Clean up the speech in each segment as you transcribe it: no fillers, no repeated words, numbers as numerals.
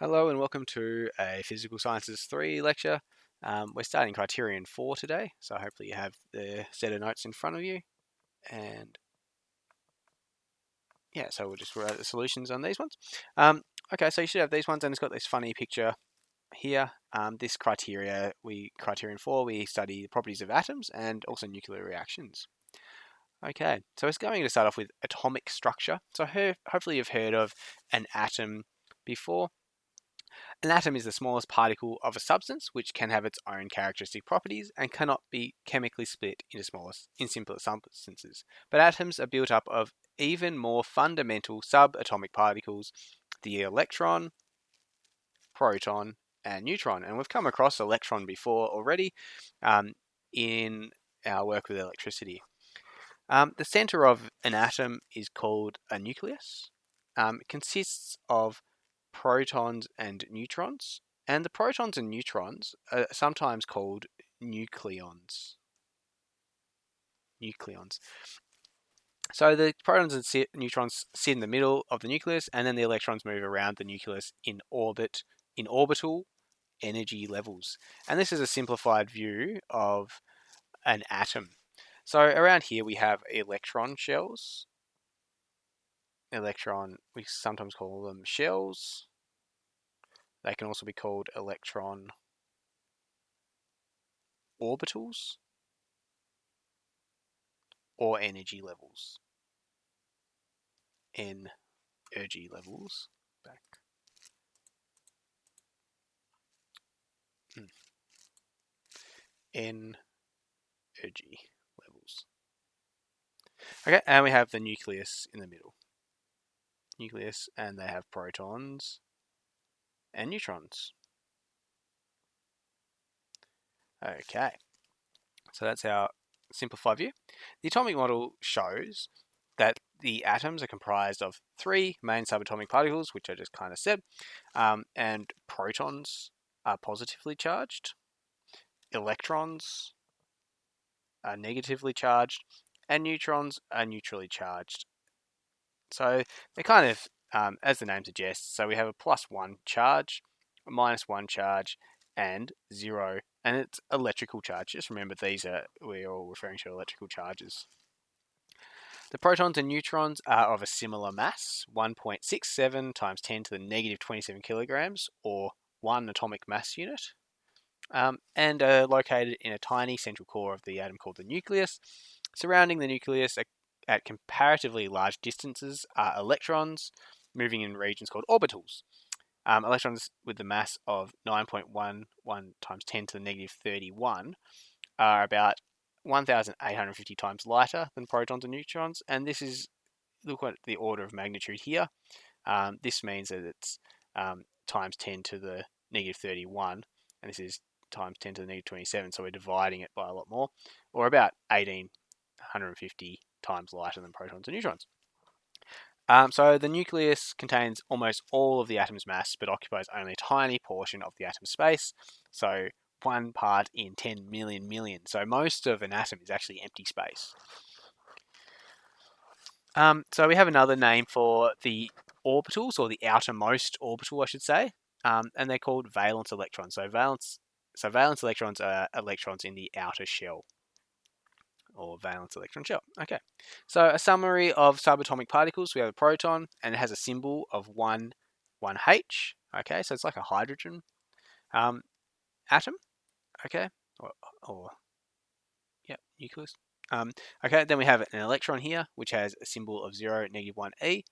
Hello and welcome to a Physical Sciences 3 lecture. We're starting Criterion 4 today, so hopefully you have the set of notes in front of you. And yeah, so we'll just write the solutions on these ones. Okay, so you should have these ones, and it's got this funny picture here. This Criterion 4, we study the properties of atoms and also nuclear reactions. Okay, so it's going to start off with atomic structure. So hopefully you've heard of an atom before. An atom is the smallest particle of a substance which can have its own characteristic properties and cannot be chemically split in simpler substances. But atoms are built up of even more fundamental subatomic particles, the electron, proton, and neutron. And we've come across electron before already in our work with electricity. The center of an atom is called a nucleus. It consists of protons and neutrons, and the protons and neutrons are sometimes called nucleons. Nucleons. So the protons and neutrons sit in the middle of the nucleus, and then the electrons move around the nucleus in orbital energy levels. And this is a simplified view of an atom. So around here we have electron shells. We sometimes call them shells. They can also be called electron orbitals or energy levels. Energy levels. Back. Energy levels. Okay, and we have the nucleus in the middle. Nucleus, and they have protons and neutrons. Okay, so that's our simplified view. The atomic model shows that the atoms are comprised of three main subatomic particles, which I just kind of said, and protons are positively charged, electrons are negatively charged, and neutrons are neutrally charged. So they're kind of, as the name suggests, so we have a +1 charge, a -1 charge, and 0, and it's electrical charge. Just remember we're all referring to electrical charges. The protons and neutrons are of a similar mass, 1.67 times 10 to the negative 27 kilograms, or 1 atomic mass unit, and are located in a tiny central core of the atom called the nucleus. Surrounding the nucleus at comparatively large distances are electrons, moving in regions called orbitals. Electrons with the mass of 9.11 times 10 to the negative 31 are about 1,850 times lighter than protons and neutrons, and look at the order of magnitude here. This means that it's times 10 to the negative 31, and this is times 10 to the negative 27, so we're dividing it by a lot more, or about 1,850 times lighter than protons and neutrons. So the nucleus contains almost all of the atom's mass, but occupies only a tiny portion of the atom's space. So 1 part in 10 million million. So most of an atom is actually empty space. So we have another name for the orbitals, or the outermost orbital, I should say, and they're called valence electrons. So valence electrons are electrons in the outer shell, or valence electron shell. Okay, so a summary of subatomic particles. We have a proton, and it has a symbol of 1H. Okay, so it's like a hydrogen atom. Okay, or yeah, nucleus. Okay, then we have an electron here, which has a symbol of 0, -1e.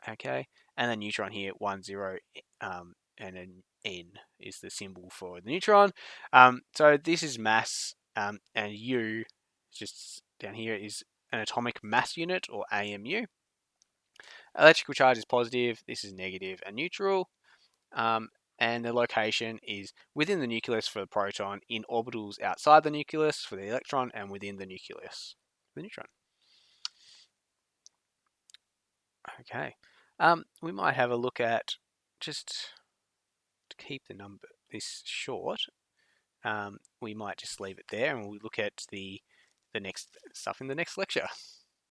Okay, and then neutron here, 1, 0, and an N is the symbol for the neutron. So this is mass, and U, just down here, is an atomic mass unit, or AMU. Electrical charge is positive, this is negative and neutral. And the location is within the nucleus for the proton, in orbitals outside the nucleus for the electron, and within the nucleus for the neutron. Okay, we might have a look at, just to keep this short, we might just leave it there, and we'll look at the next stuff in the next lecture.